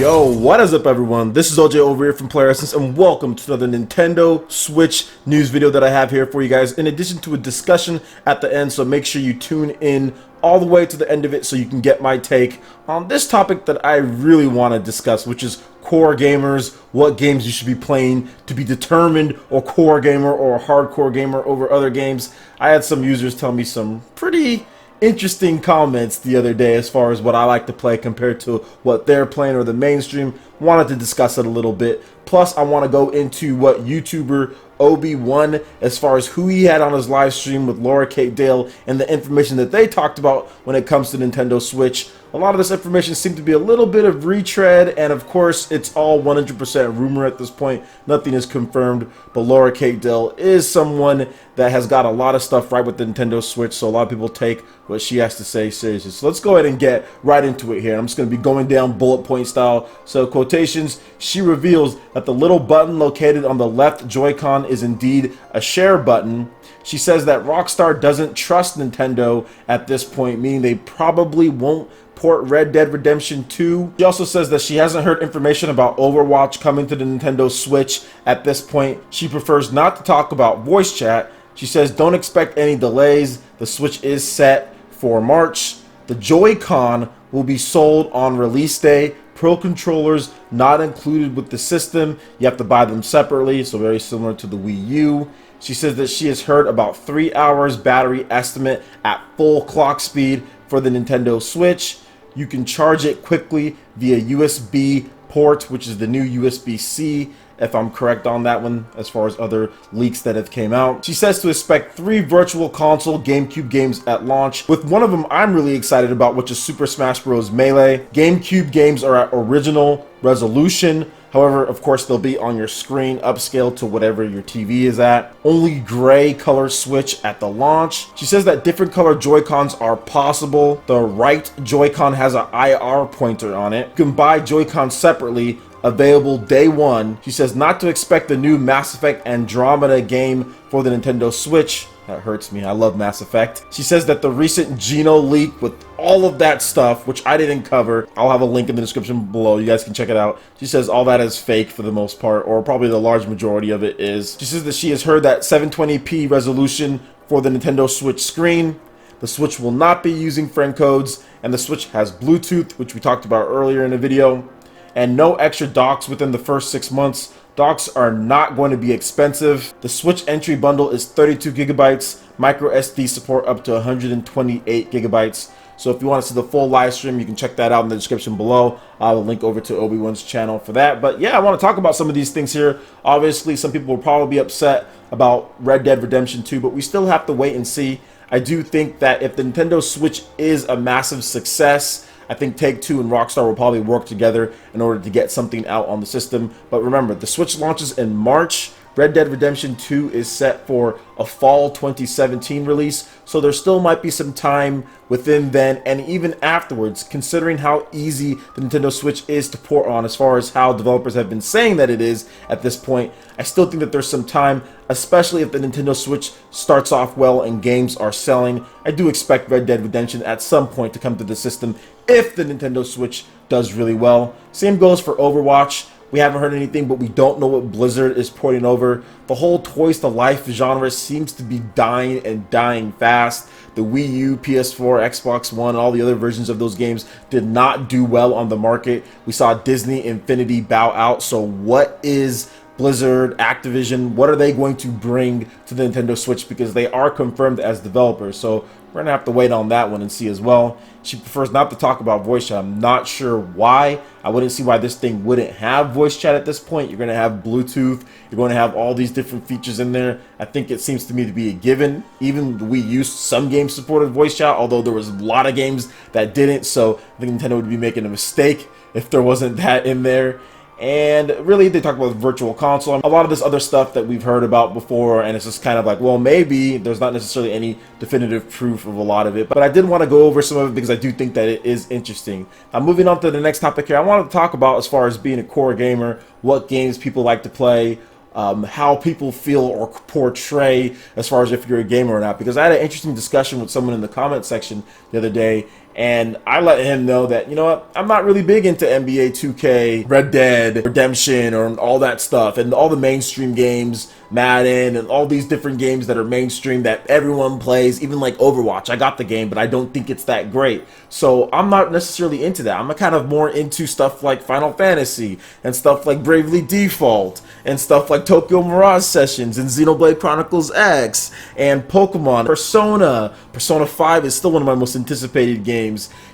Yo, what is up everyone? This is OJ over here from PlayerEssence and welcome to another Nintendo Switch news video that I have here for you guys, in addition to a discussion at the end, so make sure you tune in all the way to the end of it so you can get my take on this topic that I really want to discuss, which is core gamers, what games you should be playing to be determined a core gamer or a hardcore gamer over other games. I had some users tell me some pretty interesting comments the other day as far as what I like to play compared to what they're playing or the mainstream. Wanted to discuss it a little bit. Plus, I want to go into what YouTuber Obi-Wan, as far as who he had on his live stream with Laura Kate Dale and the information that they talked about when it comes to Nintendo Switch. A lot of this information seemed to be a little bit of retread, and of course, it's all 100% rumor at this point. Nothing is confirmed, but Laura Kate Dale is someone that has got a lot of stuff right with the Nintendo Switch, so a lot of people take what she has to say seriously. So let's go ahead and get right into it here. I'm just going to be going down bullet point style. So quotations, she reveals that the little button located on the left Joy-Con is indeed a share button. She says that Rockstar doesn't trust Nintendo at this point, meaning they probably won't port Red Dead Redemption 2. She also says that she hasn't heard information about Overwatch coming to the Nintendo Switch at this point. She prefers not to talk about voice chat. She says don't expect any delays. The Switch is set for March. The Joy-Con will be sold on release day. Pro controllers not included with the system. You have to buy them separately, so very similar to the Wii U. She says that she has heard about 3 hours battery estimate at full clock speed for the Nintendo Switch. You can charge it quickly via USB port, which is the new USB-C, if I'm correct on that one, as far as other leaks that have came out. She says to expect 3 Virtual Console GameCube games at launch, with one of them I'm really excited about, which is Super Smash Bros. Melee. GameCube games are at original resolution. However, of course, they'll be on your screen, upscaled to whatever your TV is at. Only gray color Switch at the launch. She says that different color Joy-Cons are possible. The right Joy-Con has an IR pointer on it. You can buy Joy-Cons separately, available day one. She says not to expect the new Mass Effect Andromeda game for the Nintendo Switch. That hurts me. I love Mass Effect. She says that the recent Geno leak with all of that stuff, which I didn't cover, I'll have a link in the description below. You guys can check it out. She says all that is fake for the most part, or probably the large majority of it is. She says that she has heard that 720p resolution for the Nintendo Switch screen. The Switch will not be using friend codes, and the Switch has Bluetooth, which we talked about earlier in the video, and no extra docks within the first 6 months. Docks are not going to be expensive. The Switch entry bundle is 32 gigabytes, micro SD support up to 128 gigabytes. So if you want to see the full live stream, you can check that out in the description below. I'll link over to Obi-Wan's channel for that. But yeah, I want to talk about some of these things here. Obviously, some people will probably be upset about Red Dead Redemption 2, but we still have to wait and see. I do think that if the Nintendo Switch is a massive success, I think Take-Two and Rockstar will probably work together in order to get something out on the system. But remember, the Switch launches in March. Red Dead Redemption 2 is set for a fall 2017 release, so there still might be some time within then and even afterwards, considering how easy the Nintendo Switch is to port on, as far as how developers have been saying that it is at this point. I still think that there's some time, especially if the Nintendo Switch starts off well and games are selling. I do expect Red Dead Redemption at some point to come to the system if the Nintendo Switch does really well. Same goes for Overwatch. We haven't heard anything, but we don't know what Blizzard is porting over. The whole Toys to Life genre seems to be dying and dying fast. The Wii U, PS4, Xbox One, all the other versions of those games did not do well on the market. We saw Disney Infinity bow out. So what is Blizzard, Activision, what are they going to bring to the Nintendo Switch? Because they are confirmed as developers. So we're going to have to wait on that one and see as well. She prefers not to talk about voice chat. I'm not sure why. I wouldn't see why this thing wouldn't have voice chat at this point. You're going to have Bluetooth. You're going to have all these different features in there. I think it seems to me to be a given. Even the Wii U, some games supported voice chat, although there was a lot of games that didn't. So I think Nintendo would be making a mistake if there wasn't that in there. And really, they talk about Virtual Console, a lot of this other stuff that we've heard about before, and it's just kind of like, well, maybe there's not necessarily any definitive proof of a lot of it, but I did want to go over some of it because I do think that it is interesting. Now, moving on to the next topic here, I wanted to talk about, as far as being a core gamer, what games people like to play, how people feel or portray as far as if you're a gamer or not, because I had an interesting discussion with someone in the comment section the other day, And I let him know that, you know what, I'm not really big into NBA 2K, Red Dead, Redemption, or all that stuff, and all the mainstream games, Madden, and all these different games that are mainstream that everyone plays, even like Overwatch. I got the game, but I don't think it's that great. So I'm not necessarily into that. I'm kind of more into stuff like Final Fantasy, and stuff like Bravely Default, and stuff like Tokyo Mirage Sessions, and Xenoblade Chronicles X, and Pokemon, Persona 5 is still one of my most anticipated games.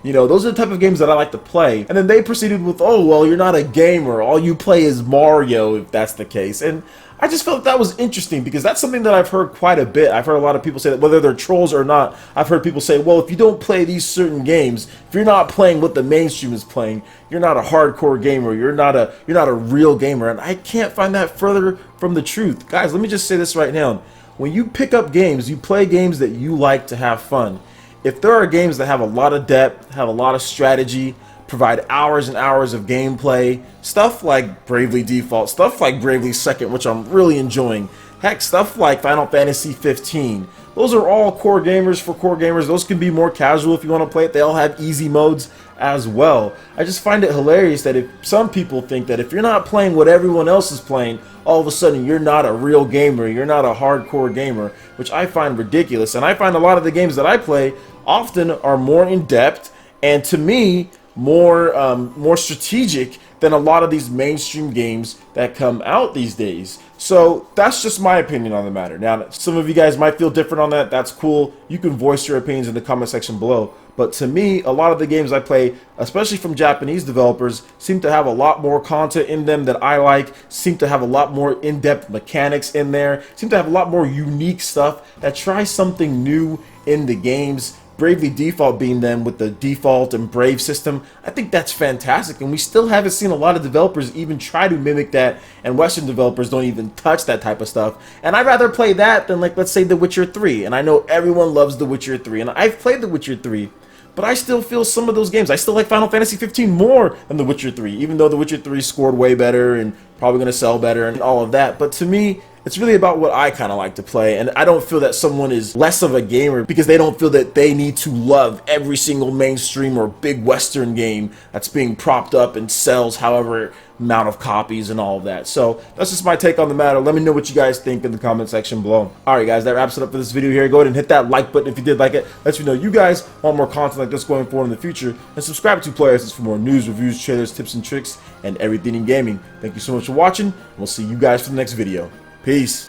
You know, those are the type of games that I like to play. And then they proceeded with, oh, well, you're not a gamer. All you play is Mario, if that's the case. And I just felt that was interesting because that's something that I've heard quite a bit. I've heard a lot of people say that, whether they're trolls or not, I've heard people say, well, if you don't play these certain games, if you're not playing what the mainstream is playing, you're not a hardcore gamer. You're not a real gamer. And I can't find that further from the truth. Guys, let me just say this right now. When you pick up games, you play games that you like to have fun. If there are games that have a lot of depth, have a lot of strategy, provide hours and hours of gameplay, stuff like Bravely Default, stuff like Bravely Second, which I'm really enjoying, heck, stuff like Final Fantasy 15, those are all core gamers for core gamers. Those can be more casual if you want to play it. They all have easy modes as well. I just find it hilarious that if some people think that if you're not playing what everyone else is playing, all of a sudden you're not a real gamer, you're not a hardcore gamer, which I find ridiculous. And I find a lot of the games that I play often are more in depth and, to me, more strategic than a lot of these mainstream games that come out these days. So that's just my opinion on the matter. Now, some of you guys might feel different on that. That's cool. You can voice your opinions in the comment section below. But to me, a lot of the games I play, especially from Japanese developers, seem to have a lot more content in them that I like, seem to have a lot more in-depth mechanics in there, seem to have a lot more unique stuff that tries something new in the games. Bravely Default being them with the default and brave system, I think that's fantastic, and we still haven't seen a lot of developers even try to mimic that, and Western developers don't even touch that type of stuff. And I'd rather play that than, like, let's say The Witcher 3, and I know everyone loves The Witcher 3, and I've played The Witcher 3, but I still feel some of those games, I still like Final Fantasy 15 more than The Witcher 3, even though The Witcher 3 scored way better and probably going to sell better and all of that. But to me, it's really about what I kind of like to play, and I don't feel that someone is less of a gamer because they don't feel that they need to love every single mainstream or big Western game that's being propped up and sells however amount of copies and all of that. So that's just my take on the matter. Let me know what you guys think in the comment section below. Alright guys, that wraps it up for this video here. Go ahead and hit that like button if you did like it. Let me know you guys want more content like this going forward in the future, and subscribe to PlayerEssence for more news, reviews, trailers, tips and tricks, and everything in gaming. Thank you so much for watching, and we'll see you guys for the next video. Peace.